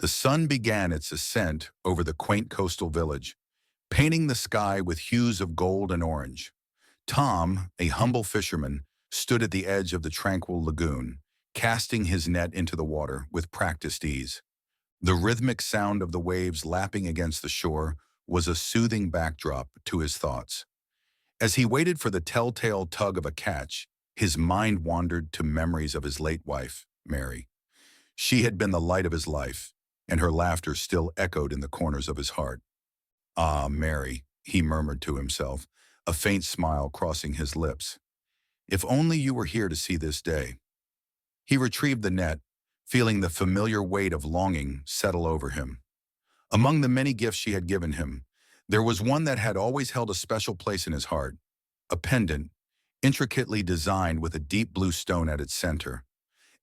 The sun began its ascent over the quaint coastal village, painting the sky with hues of gold and orange. Tom, a humble fisherman, stood at the edge of the tranquil lagoon, casting his net into the water with practiced ease. The rhythmic sound of the waves lapping against the shore was a soothing backdrop to his thoughts. As he waited for the telltale tug of a catch, his mind wandered to memories of his late wife, Mary. She had been the light of his life, and her laughter still echoed in the corners of his heart. "Ah, Mary," he murmured to himself, a faint smile crossing his lips. "If only you were here to see this day." He retrieved the net, feeling the familiar weight of longing settle over him. Among the many gifts she had given him, there was one that had always held a special place in his heart, a pendant, intricately designed with a deep blue stone at its center,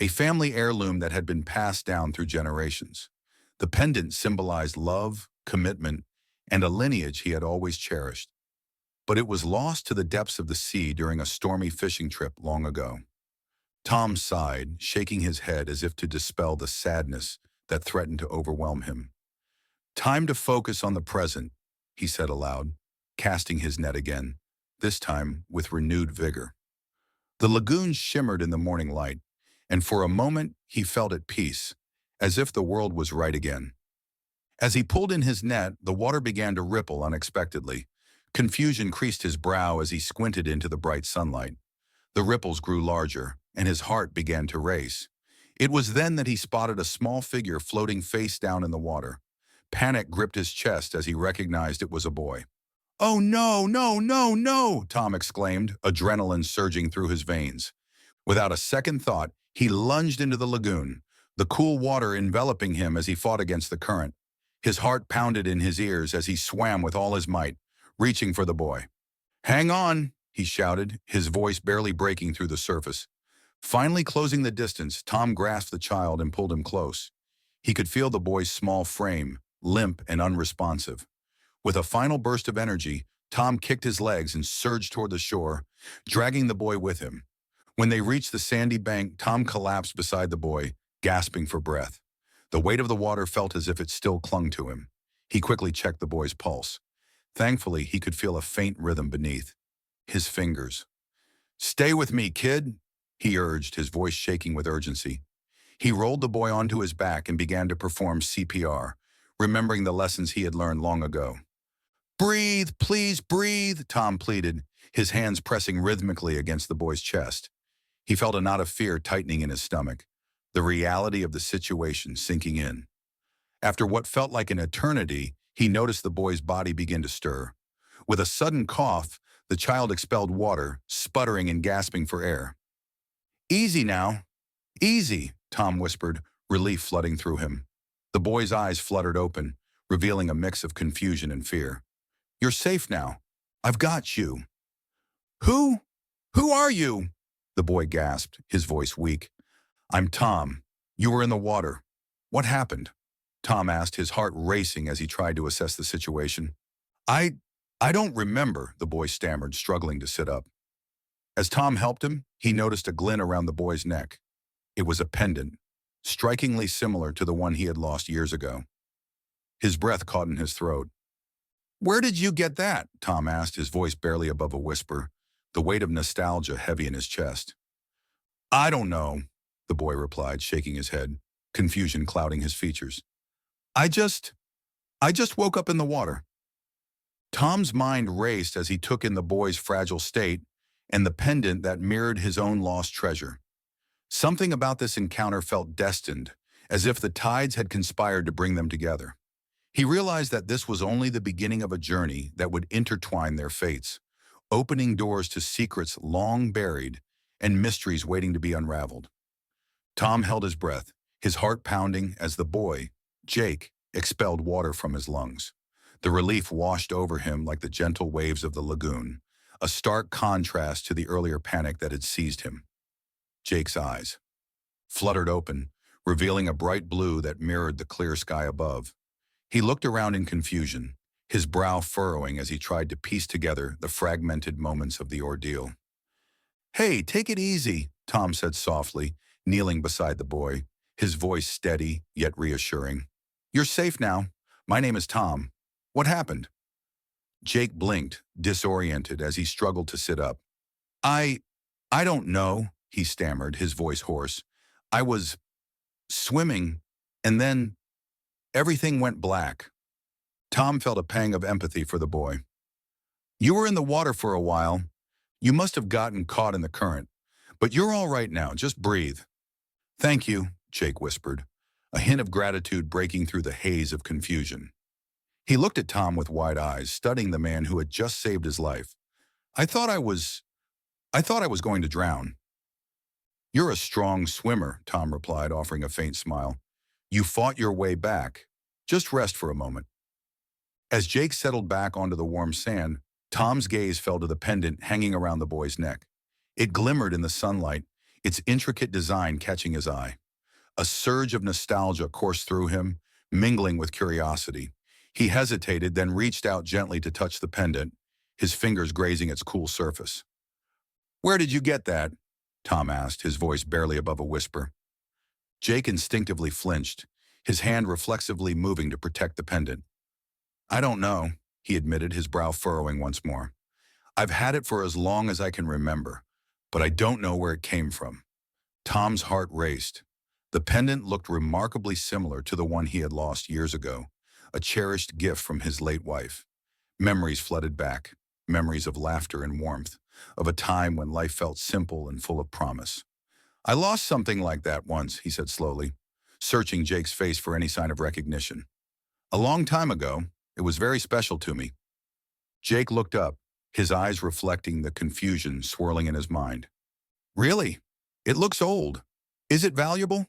a family heirloom that had been passed down through generations. The pendant symbolized love, commitment, and a lineage he had always cherished. But it was lost to the depths of the sea during a stormy fishing trip long ago. Tom sighed, shaking his head as if to dispel the sadness that threatened to overwhelm him. "Time to focus on the present," he said aloud, casting his net again, this time with renewed vigor. The lagoon shimmered in the morning light, and for a moment he felt at peace, as if the world was right again. As he pulled in his net, the water began to ripple unexpectedly. Confusion creased his brow as he squinted into the bright sunlight. The ripples grew larger, and his heart began to race. It was then that he spotted a small figure floating face down in the water. Panic gripped his chest as he recognized it was a boy. "Oh no, no, no, no!" Tom exclaimed, adrenaline surging through his veins. Without a second thought, he lunged into the lagoon, the cool water enveloping him as he fought against the current. His heart pounded in his ears as he swam with all his might, reaching for the boy. "Hang on," he shouted, his voice barely breaking through the surface. Finally closing the distance, Tom grasped the child and pulled him close. He could feel the boy's small frame, limp and unresponsive. With a final burst of energy, Tom kicked his legs and surged toward the shore, dragging the boy with him. When they reached the sandy bank, Tom collapsed beside the boy, gasping for breath. The weight of the water felt as if it still clung to him. He quickly checked the boy's pulse. Thankfully, he could feel a faint rhythm beneath his fingers. "Stay with me, kid," he urged, his voice shaking with urgency. He rolled the boy onto his back and began to perform CPR, remembering the lessons he had learned long ago. "Breathe, please breathe," Tom pleaded, his hands pressing rhythmically against the boy's chest. He felt a knot of fear tightening in his stomach, the reality of the situation sinking in. After what felt like an eternity, he noticed the boy's body begin to stir. With a sudden cough, the child expelled water, sputtering and gasping for air. "Easy now. Easy," Tom whispered, relief flooding through him. The boy's eyes fluttered open, revealing a mix of confusion and fear. "You're safe now. I've got you." "Who? Who are you?" the boy gasped, his voice weak. "I'm Tom. You were in the water. What happened?" Tom asked, his heart racing as he tried to assess the situation. I don't remember," the boy stammered, struggling to sit up. As Tom helped him, he noticed a glint around the boy's neck. It was a pendant, strikingly similar to the one he had lost years ago. His breath caught in his throat. "Where did you get that?" Tom asked, his voice barely above a whisper, the weight of nostalgia heavy in his chest. "I don't know," the boy replied, shaking his head, confusion clouding his features. I just woke up in the water." Tom's mind raced as he took in the boy's fragile state and the pendant that mirrored his own lost treasure. Something about this encounter felt destined, as if the tides had conspired to bring them together. He realized that this was only the beginning of a journey that would intertwine their fates, opening doors to secrets long buried and mysteries waiting to be unraveled. Tom held his breath, his heart pounding as the boy, Jake, expelled water from his lungs. The relief washed over him like the gentle waves of the lagoon, a stark contrast to the earlier panic that had seized him. Jake's eyes fluttered open, revealing a bright blue that mirrored the clear sky above. He looked around in confusion, his brow furrowing as he tried to piece together the fragmented moments of the ordeal. "Hey, take it easy," Tom said softly, kneeling beside the boy, his voice steady yet reassuring. You're safe now. My name is Tom. What happened? Jake blinked, disoriented as he struggled to sit up. I, I don't know, he stammered, his voice hoarse. I was swimming, and then everything went black. Tom felt a pang of empathy for the boy. You were in the water for a while. You must have gotten caught in the current. But you're all right now, just breathe. Thank you, Jake whispered, a hint of gratitude breaking through the haze of confusion. He looked at Tom with wide eyes, studying the man who had just saved his life. I thought I was going to drown. You're a strong swimmer, Tom replied, offering a faint smile. You fought your way back. Just rest for a moment. As Jake settled back onto the warm sand, Tom's gaze fell to the pendant hanging around the boy's neck. It glimmered in the sunlight, its intricate design catching his eye. A surge of nostalgia coursed through him, mingling with curiosity. He hesitated, then reached out gently to touch the pendant, his fingers grazing its cool surface. Where did you get that? Tom asked, his voice barely above a whisper. Jake instinctively flinched, his hand reflexively moving to protect the pendant. I don't know, he admitted, his brow furrowing once more. I've had it for as long as I can remember, but I don't know where it came from. Tom's heart raced. The pendant looked remarkably similar to the one he had lost years ago, a cherished gift from his late wife. Memories flooded back, memories of laughter and warmth, of a time when life felt simple and full of promise. I lost something like that once, he said slowly, searching Jake's face for any sign of recognition. A long time ago, it was very special to me. Jake looked up, his eyes reflecting the confusion swirling in his mind. Really? It looks old. Is it valuable?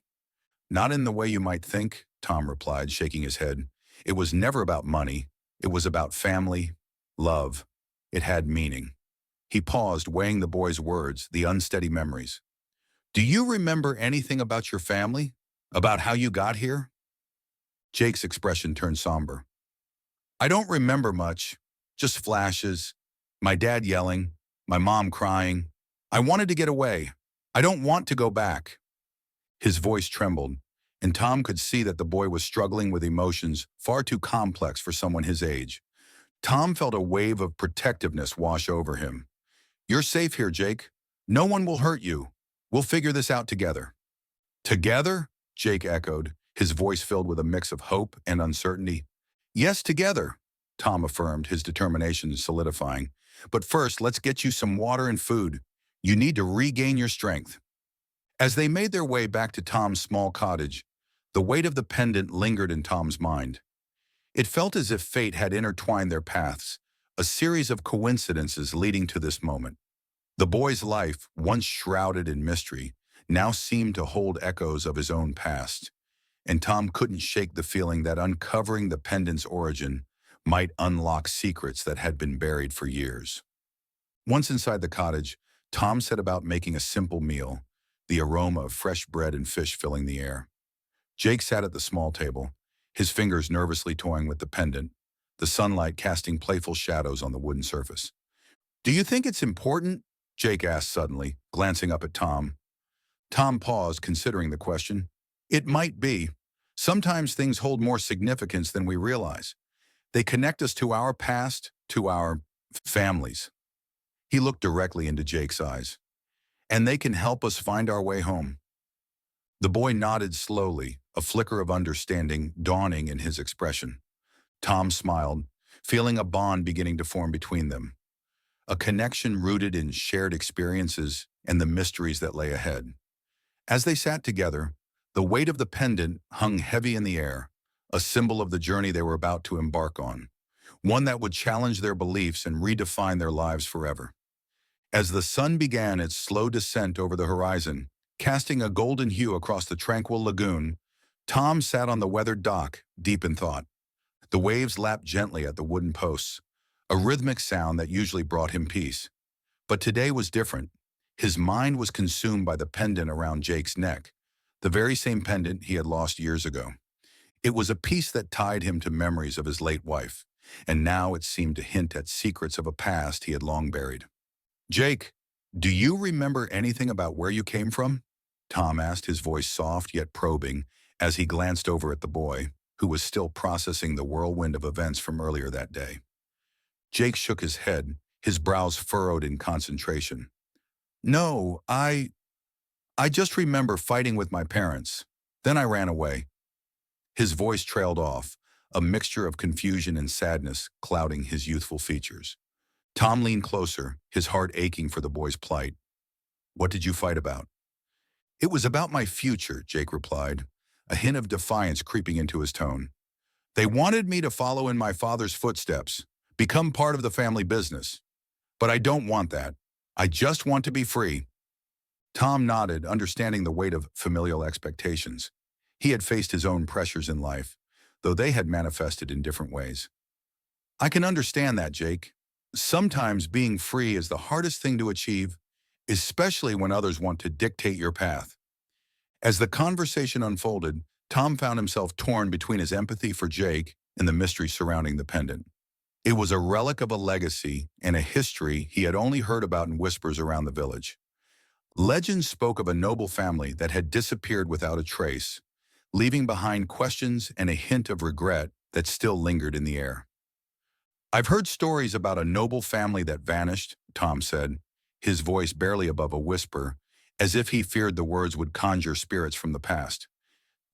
Not in the way you might think, Tom replied, shaking his head. It was never about money. It was about family, love. It had meaning. He paused, weighing the boy's words, the unsteady memories. Do you remember anything about your family? About how you got here? Jake's expression turned somber. I don't remember much, just flashes. My dad yelling, my mom crying. I wanted to get away. I don't want to go back. His voice trembled, and Tom could see that the boy was struggling with emotions far too complex for someone his age. Tom felt a wave of protectiveness wash over him. You're safe here, Jake. No one will hurt you. We'll figure this out together. Together? Jake echoed, his voice filled with a mix of hope and uncertainty. Yes, together, Tom affirmed, his determination solidifying. But first, let's get you some water and food. You need to regain your strength. As they made their way back to Tom's small cottage, the weight of the pendant lingered in Tom's mind. It felt as if fate had intertwined their paths, a series of coincidences leading to this moment. The boy's life, once shrouded in mystery, now seemed to hold echoes of his own past, and Tom couldn't shake the feeling that uncovering the pendant's origin might unlock secrets that had been buried for years. Once inside the cottage, Tom set about making a simple meal, the aroma of fresh bread and fish filling the air. Jake sat at the small table, his fingers nervously toying with the pendant, the sunlight casting playful shadows on the wooden surface. Do you think it's important? Jake asked suddenly, glancing up at Tom. Tom paused, considering the question. It might be. Sometimes things hold more significance than we realize. They connect us to our past, to our families. He looked directly into Jake's eyes. And they can help us find our way home. The boy nodded slowly, a flicker of understanding dawning in his expression. Tom smiled, feeling a bond beginning to form between them. A connection rooted in shared experiences and the mysteries that lay ahead. As they sat together, the weight of the pendant hung heavy in the air, a symbol of the journey they were about to embark on, one that would challenge their beliefs and redefine their lives forever. As the sun began its slow descent over the horizon, casting a golden hue across the tranquil lagoon, Tom sat on the weathered dock, deep in thought. The waves lapped gently at the wooden posts, a rhythmic sound that usually brought him peace. But today was different. His mind was consumed by the pendant around Jake's neck, the very same pendant he had lost years ago. It was a piece that tied him to memories of his late wife, and now it seemed to hint at secrets of a past he had long buried. Jake, do you remember anything about where you came from? Tom asked, his voice soft yet probing, as he glanced over at the boy. who was still processing the whirlwind of events from earlier that day. Jake shook his head, his brows furrowed in concentration. No, I just remember fighting with my parents. Then I ran away. His voice trailed off, a mixture of confusion and sadness clouding his youthful features. Tom leaned closer, his heart aching for the boy's plight. What did you fight about? It was about my future, Jake replied, a hint of defiance creeping into his tone. They wanted me to follow in my father's footsteps, become part of the family business. But I don't want that. I just want to be free. Tom nodded, understanding the weight of familial expectations. He had faced his own pressures in life, though they had manifested in different ways. I can understand that, Jake. Sometimes being free is the hardest thing to achieve, especially when others want to dictate your path. As the conversation unfolded, Tom found himself torn between his empathy for Jake and the mystery surrounding the pendant. It was a relic of a legacy and a history he had only heard about in whispers around the village. Legends spoke of a noble family that had disappeared without a trace, leaving behind questions and a hint of regret that still lingered in the air. I've heard stories about a noble family that vanished, Tom said, his voice barely above a whisper, as if he feared the words would conjure spirits from the past.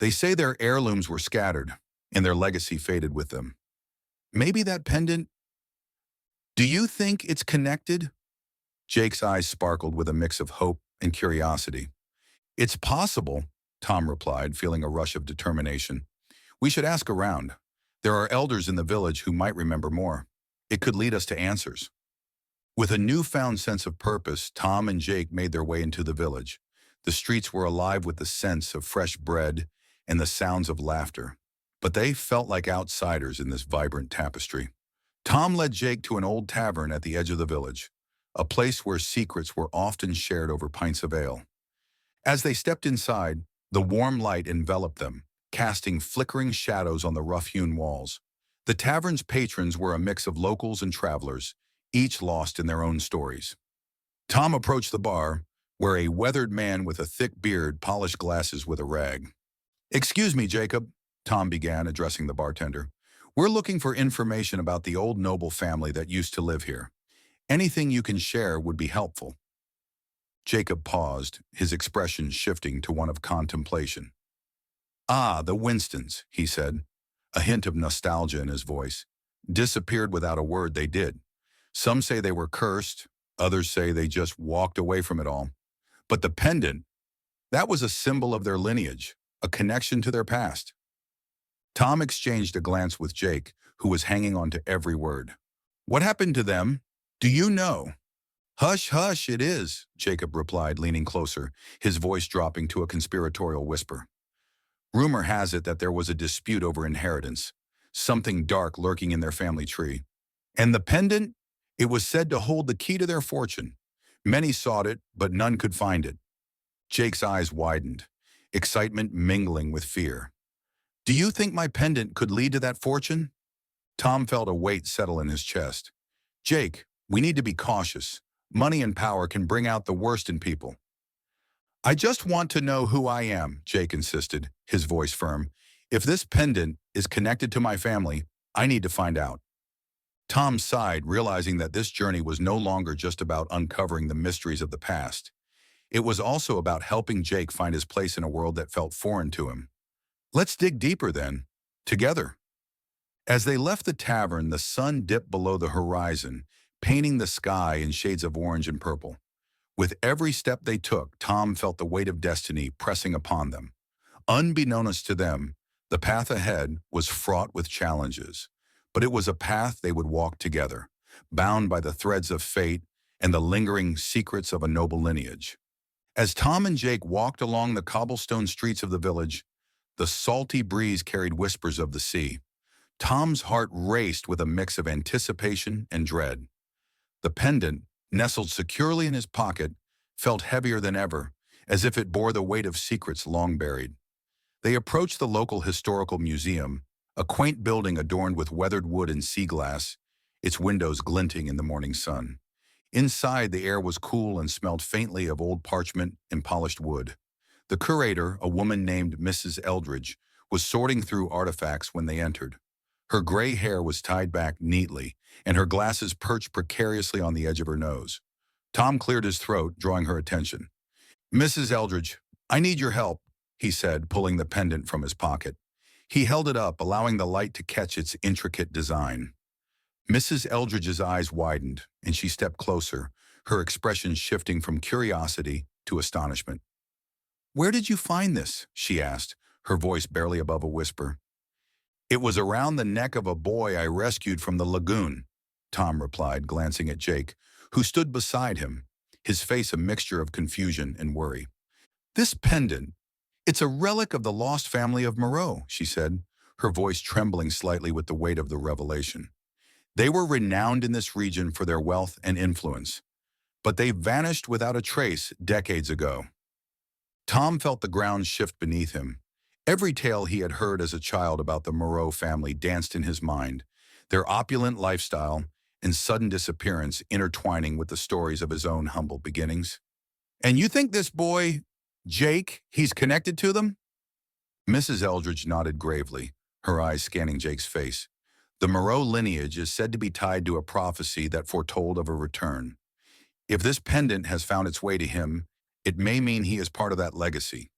They say their heirlooms were scattered, and their legacy faded with them. Maybe that pendant... Do you think it's connected? Jake's eyes sparkled with a mix of hope and curiosity. It's possible, Tom replied, feeling a rush of determination. We should ask around. There are elders in the village who might remember more. It could lead us to answers. With a newfound sense of purpose, Tom and Jake made their way into the village. The streets were alive with the scents of fresh bread and the sounds of laughter, but they felt like outsiders in this vibrant tapestry. Tom led Jake to an old tavern at the edge of the village, a place where secrets were often shared over pints of ale. As they stepped inside, the warm light enveloped them, casting flickering shadows on the rough-hewn walls. The tavern's patrons were a mix of locals and travelers, each lost in their own stories. Tom approached the bar, where a weathered man with a thick beard polished glasses with a rag. "Excuse me, Jacob," Tom began, addressing the bartender. "We're looking for information about the old noble family that used to live here. Anything you can share would be helpful." Jacob paused, his expression shifting to one of contemplation. "Ah, the Winstons," he said, a hint of nostalgia in his voice. "Disappeared without a word, they did. Some say they were cursed, others say they just walked away from it all. But the pendant, that was a symbol of their lineage, a connection to their past." Tom exchanged a glance with Jake, who was hanging on to every word. "What happened to them? Do you know?" "Hush, hush, it is," Jacob replied, leaning closer, his voice dropping to a conspiratorial whisper. "Rumor has it that there was a dispute over inheritance, something dark lurking in their family tree. And the pendant? It was said to hold the key to their fortune. Many sought it, but none could find it." Jake's eyes widened, excitement mingling with fear. "Do you think my pendant could lead to that fortune?" Tom felt a weight settle in his chest. "Jake, we need to be cautious. Money and power can bring out the worst in people." "I just want to know who I am," Jake insisted, his voice firm. "If this pendant is connected to my family, I need to find out." Tom sighed, realizing that this journey was no longer just about uncovering the mysteries of the past. It was also about helping Jake find his place in a world that felt foreign to him. "Let's dig deeper then, together." As they left the tavern, the sun dipped below the horizon, painting the sky in shades of orange and purple. With every step they took, Tom felt the weight of destiny pressing upon them. Unbeknownst to them, the path ahead was fraught with challenges, but it was a path they would walk together, bound by the threads of fate and the lingering secrets of a noble lineage. As Tom and Jake walked along the cobblestone streets of the village, the salty breeze carried whispers of the sea. Tom's heart raced with a mix of anticipation and dread. The pendant, nestled securely in his pocket, felt heavier than ever, as if it bore the weight of secrets long buried. They approached the local historical museum, a quaint building adorned with weathered wood and sea glass, its windows glinting in the morning sun. Inside, the air was cool and smelled faintly of old parchment and polished wood. The curator, a woman named Mrs. Eldridge, was sorting through artifacts when they entered. Her gray hair was tied back neatly, and her glasses perched precariously on the edge of her nose. Tom cleared his throat, drawing her attention. "Mrs. Eldridge, I need your help," he said, pulling the pendant from his pocket. He held it up, allowing the light to catch its intricate design. Mrs. Eldridge's eyes widened, and she stepped closer, her expression shifting from curiosity to astonishment. "Where did you find this?" she asked, her voice barely above a whisper. "It was around the neck of a boy I rescued from the lagoon," Tom replied, glancing at Jake, who stood beside him, his face a mixture of confusion and worry. "This pendant, it's a relic of the lost family of Moreau," she said, her voice trembling slightly with the weight of the revelation. "They were renowned in this region for their wealth and influence, but they vanished without a trace decades ago." Tom felt the ground shift beneath him. Every tale he had heard as a child about the Moreau family danced in his mind, their opulent lifestyle and sudden disappearance intertwining with the stories of his own humble beginnings. "And you think this boy, Jake, he's connected to them?" Mrs. Eldridge nodded gravely, her eyes scanning Jake's face. "The Moreau lineage is said to be tied to a prophecy that foretold of a return. If this pendant has found its way to him, it may mean he is part of that legacy."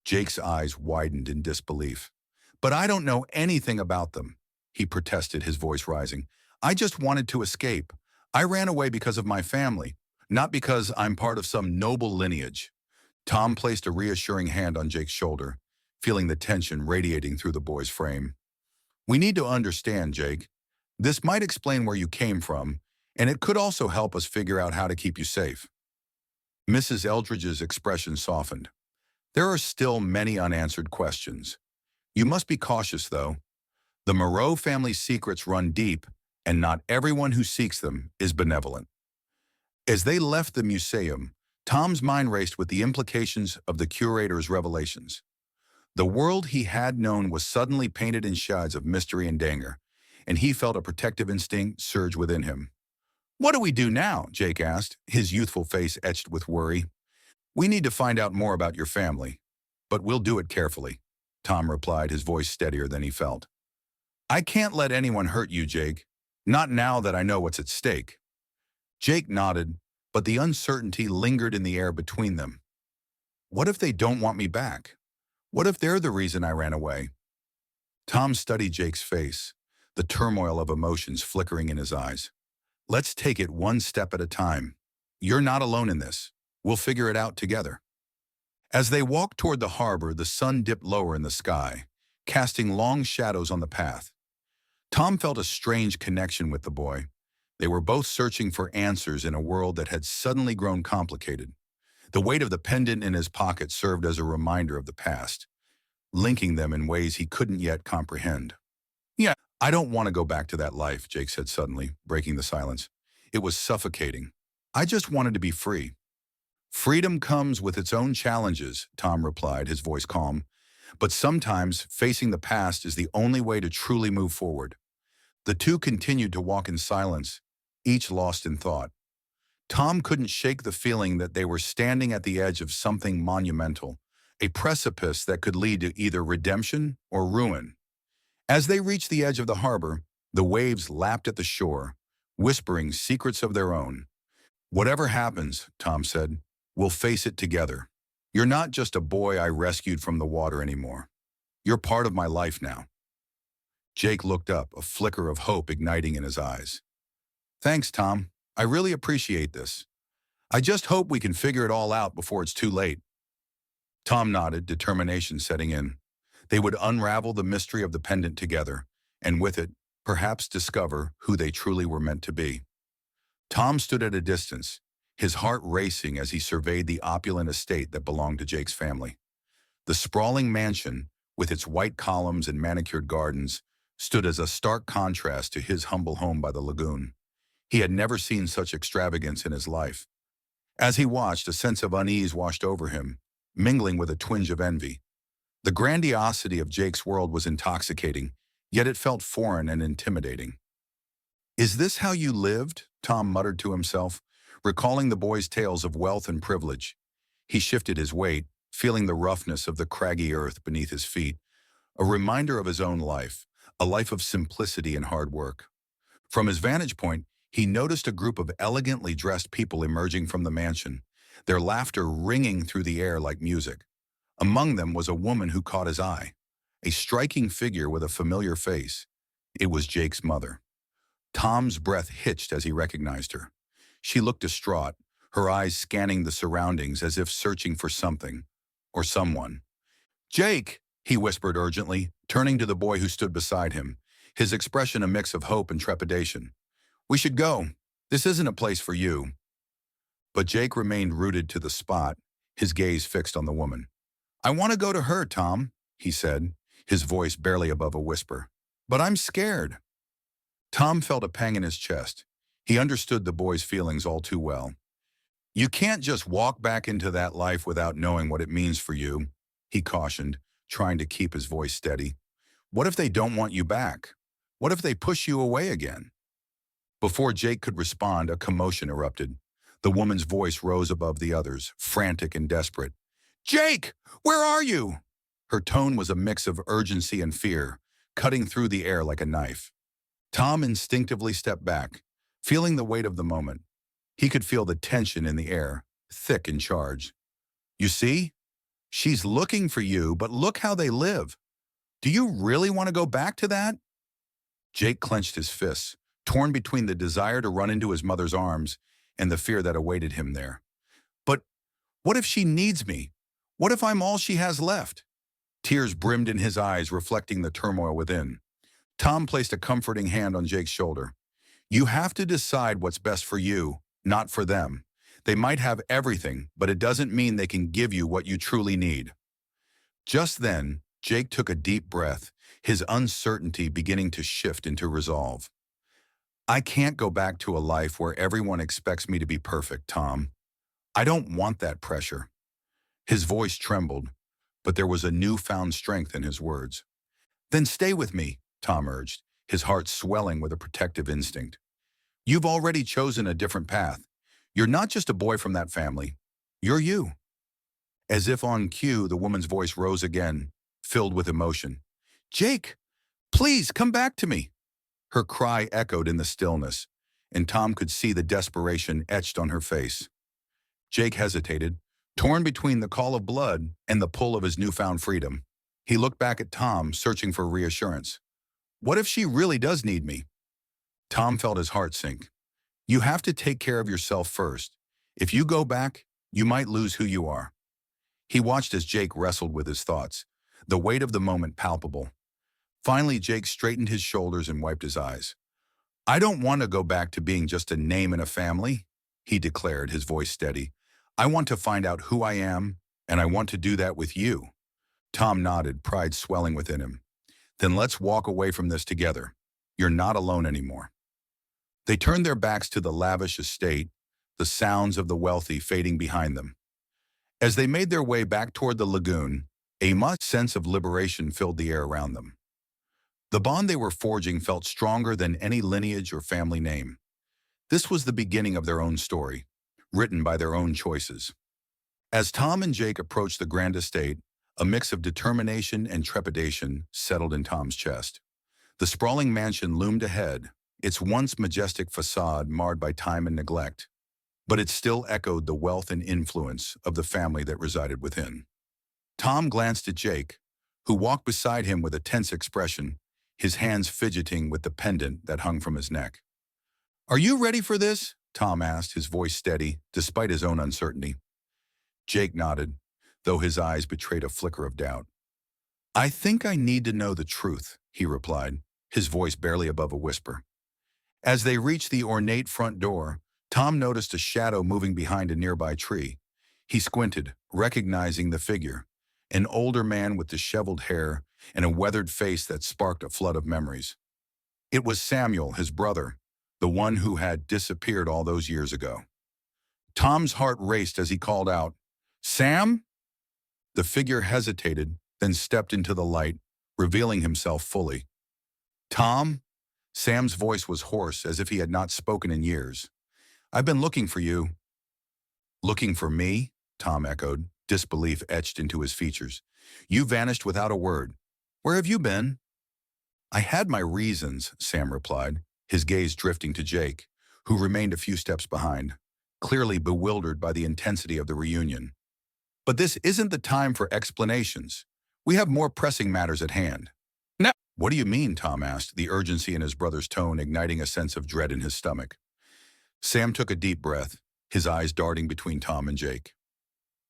Jake's eyes widened in disbelief. "But I don't know anything about them," he protested, his voice rising. "I just wanted to escape. I ran away because of my family, not because I'm part of some noble lineage." Tom placed a reassuring hand on Jake's shoulder, feeling the tension radiating through the boy's frame. "We need to understand, Jake. This might explain where you came from, and it could also help us figure out how to keep you safe." Mrs. Eldridge's expression softened. "There are still many unanswered questions. You must be cautious, though. The Moreau family's secrets run deep, and not everyone who seeks them is benevolent." As they left the museum, Tom's mind raced with the implications of the curator's revelations. The world he had known was suddenly painted in shades of mystery and danger, and he felt a protective instinct surge within him. "What do we do now?" Jake asked, his youthful face etched with worry. "We need to find out more about your family, but we'll do it carefully," Tom replied, his voice steadier than he felt. "I can't let anyone hurt you, Jake. Not now that I know what's at stake." Jake nodded, but the uncertainty lingered in the air between them. "What if they don't want me back? What if they're the reason I ran away?" Tom studied Jake's face, the turmoil of emotions flickering in his eyes. "Let's take it one step at a time. You're not alone in this. We'll figure it out together." As they walked toward the harbor, the sun dipped lower in the sky, casting long shadows on the path. Tom felt a strange connection with the boy. They were both searching for answers in a world that had suddenly grown complicated. The weight of the pendant in his pocket served as a reminder of the past, linking them in ways he couldn't yet comprehend. "Yeah, I don't want to go back to that life," Jake said suddenly, breaking the silence. "It was suffocating. I just wanted to be free." "Freedom comes with its own challenges," Tom replied, his voice calm. "But sometimes facing the past is the only way to truly move forward." The two continued to walk in silence, each lost in thought. Tom couldn't shake the feeling that they were standing at the edge of something monumental, a precipice that could lead to either redemption or ruin. As they reached the edge of the harbor, the waves lapped at the shore, whispering secrets of their own. "Whatever happens," Tom said, "we'll face it together. You're not just a boy I rescued from the water anymore. You're part of my life now." Jake looked up, a flicker of hope igniting in his eyes. "Thanks, Tom. I really appreciate this. I just hope we can figure it all out before it's too late." Tom nodded, determination setting in. They would unravel the mystery of the pendant together, and with it, perhaps discover who they truly were meant to be. Tom stood at a distance, his heart racing as he surveyed the opulent estate that belonged to Jake's family. The sprawling mansion, with its white columns and manicured gardens, stood as a stark contrast to his humble home by the lagoon. He had never seen such extravagance in his life. As he watched, a sense of unease washed over him, mingling with a twinge of envy. The grandiosity of Jake's world was intoxicating, yet it felt foreign and intimidating. "Is this how you lived?" Tom muttered to himself, recalling the boy's tales of wealth and privilege. He shifted his weight, feeling the roughness of the craggy earth beneath his feet. a reminder of his own life, a life of simplicity and hard work. From his vantage point, he noticed a group of elegantly dressed people emerging from the mansion, their laughter ringing through the air like music. Among them was a woman who caught his eye, a striking figure with a familiar face. It was Jake's mother. Tom's breath hitched as he recognized her. She looked distraught, her eyes scanning the surroundings as if searching for something or someone. "Jake!" he whispered urgently, turning to the boy who stood beside him, his expression a mix of hope and trepidation. "We should go. This isn't a place for you." But Jake remained rooted to the spot, his gaze fixed on the woman. "I want to go to her, Tom," he said, his voice barely above a whisper. "But I'm scared." Tom felt a pang in his chest. He understood the boy's feelings all too well. "You can't just walk back into that life without knowing what it means for you," he cautioned, trying to keep his voice steady. "What if they don't want you back? What if they push you away again?" Before Jake could respond, a commotion erupted. The woman's voice rose above the others, frantic and desperate. "Jake, where are you?" Her tone was a mix of urgency and fear, cutting through the air like a knife. Tom instinctively stepped back, feeling the weight of the moment. He could feel the tension in the air, thick and charged. "You see? She's looking for you, but look how they live. Do you really want to go back to that?" Jake clenched his fists, torn between the desire to run into his mother's arms and the fear that awaited him there. "But what if she needs me? What if I'm all she has left?" Tears brimmed in his eyes, reflecting the turmoil within. Tom placed a comforting hand on Jake's shoulder. "You have to decide what's best for you, not for them. They might have everything, but it doesn't mean they can give you what you truly need." Just then, Jake took a deep breath, his uncertainty beginning to shift into resolve. "I can't go back to a life where everyone expects me to be perfect, Tom. I don't want that pressure." His voice trembled, but there was a newfound strength in his words. "Then stay with me," Tom urged, his heart swelling with a protective instinct. "You've already chosen a different path. You're not just a boy from that family. You're you." As if on cue, the woman's voice rose again, filled with emotion. "Jake, please come back to me." Her cry echoed in the stillness, and Tom could see the desperation etched on her face. Jake hesitated, torn between the call of blood and the pull of his newfound freedom. He looked back at Tom, searching for reassurance. "What if she really does need me?" Tom felt his heart sink. "You have to take care of yourself first. If you go back, you might lose who you are." He watched as Jake wrestled with his thoughts, the weight of the moment palpable. Finally, Jake straightened his shoulders and wiped his eyes. "I don't want to go back to being just a name in a family," he declared, his voice steady. "I want to find out who I am, and I want to do that with you." Tom nodded, pride swelling within him. "Then let's walk away from this together. You're not alone anymore." They turned their backs to the lavish estate, the sounds of the wealthy fading behind them. As they made their way back toward the lagoon, a much sense of liberation filled the air around them. The bond they were forging felt stronger than any lineage or family name. This was the beginning of their own story, written by their own choices. As Tom and Jake approached the grand estate, a mix of determination and trepidation settled in Tom's chest. The sprawling mansion loomed ahead, its once majestic facade marred by time and neglect, but it still echoed the wealth and influence of the family that resided within. Tom glanced at Jake, who walked beside him with a tense expression, his hands fidgeting with the pendant that hung from his neck. "Are you ready for this?" Tom asked, his voice steady, despite his own uncertainty. Jake nodded, though his eyes betrayed a flicker of doubt. "I think I need to know the truth," he replied, his voice barely above a whisper. As they reached the ornate front door, Tom noticed a shadow moving behind a nearby tree. He squinted, recognizing the figure, an older man with disheveled hair and a weathered face that sparked a flood of memories. It was Samuel, his brother, the one who had disappeared all those years ago. Tom's heart raced as he called out, "Sam?" The figure hesitated, then stepped into the light, revealing himself fully. "Tom?" Sam's voice was hoarse, as if he had not spoken in years. "I've been looking for you." "Looking for me?" Tom echoed, disbelief etched into his features. "You vanished without a word. Where have you been? I had my reasons, Sam replied, his gaze drifting to Jake, who remained a few steps behind, clearly bewildered by the intensity of the reunion. But this isn't the time for explanations. We have more pressing matters at hand. No. What do you mean? Tom asked, the urgency in his brother's tone igniting a sense of dread in his stomach. Sam took a deep breath, his eyes darting between Tom and Jake.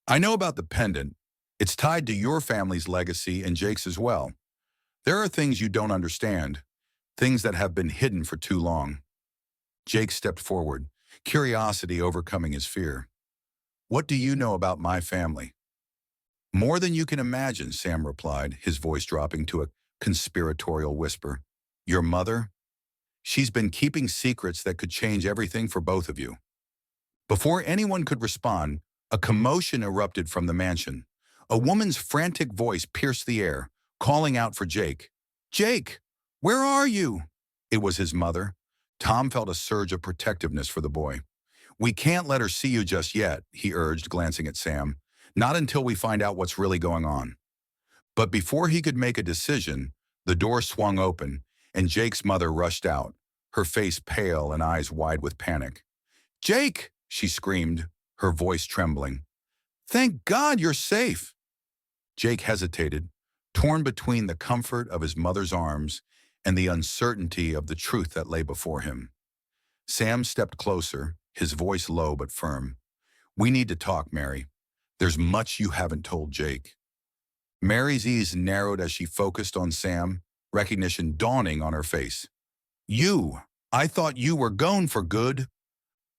I know about the pendant. It's tied to your family's legacy and Jake's as well. There are things you don't understand, things that have been hidden for too long. Jake stepped forward, curiosity overcoming his fear. What do you know about my family? More than you can imagine, Sam replied, his voice dropping to a conspiratorial whisper. Your mother? She's been keeping secrets that could change everything for both of you. Before anyone could respond, a commotion erupted from the mansion. A woman's frantic voice pierced the air, calling out for Jake. Jake, where are you? It was his mother. Tom felt a surge of protectiveness for the boy. We can't let her see you just yet, he urged, glancing at Sam. Not until we find out what's really going on. But before he could make a decision, the door swung open, and Jake's mother rushed out, her face pale and eyes wide with panic. Jake, she screamed, her voice trembling. Thank God you're safe. Jake hesitated, torn between the comfort of his mother's arms and the uncertainty of the truth that lay before him. Sam stepped closer, his voice low but firm. We need to talk, Mary. There's much you haven't told Jake. Mary's eyes narrowed as she focused on Sam, recognition dawning on her face. You! I thought you were gone for good.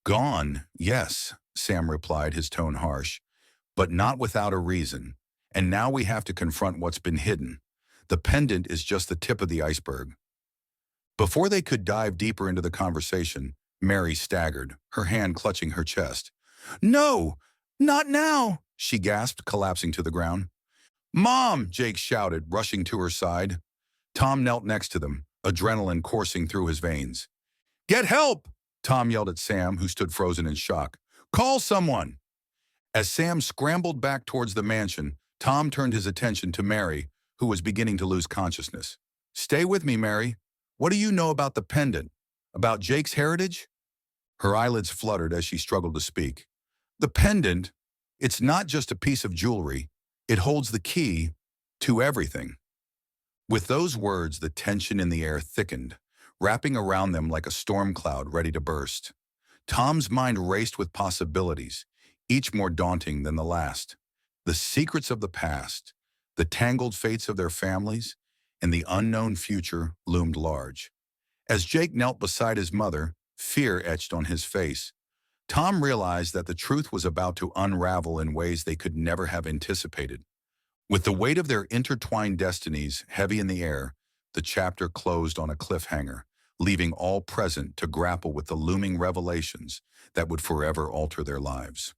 Gone, yes, Sam replied, his tone harsh, but not without a reason. And now we have to confront what's been hidden. The pendant is just the tip of the iceberg. Before they could dive deeper into the conversation, Mary staggered, her hand clutching her chest. No, not now, she gasped, collapsing to the ground. Mom, Jake shouted, rushing to her side. Tom knelt next to them, adrenaline coursing through his veins. Get help! Tom yelled at Sam, who stood frozen in shock. Call someone! As Sam scrambled back towards the mansion, Tom turned his attention to Mary, who was beginning to lose consciousness. Stay with me, Mary. What do you know about the pendant? About Jake's heritage? Her eyelids fluttered as she struggled to speak. The pendant, it's not just a piece of jewelry. It holds the key to everything. With those words, the tension in the air thickened, wrapping around them like a storm cloud ready to burst. Tom's mind raced with possibilities, each more daunting than the last. The secrets of the past, the tangled fates of their families, and the unknown future loomed large. As Jake knelt beside his mother, fear etched on his face. Tom realized that the truth was about to unravel in ways they could never have anticipated. With the weight of their intertwined destinies heavy in the air, the chapter closed on a cliffhanger, leaving all present to grapple with the looming revelations that would forever alter their lives.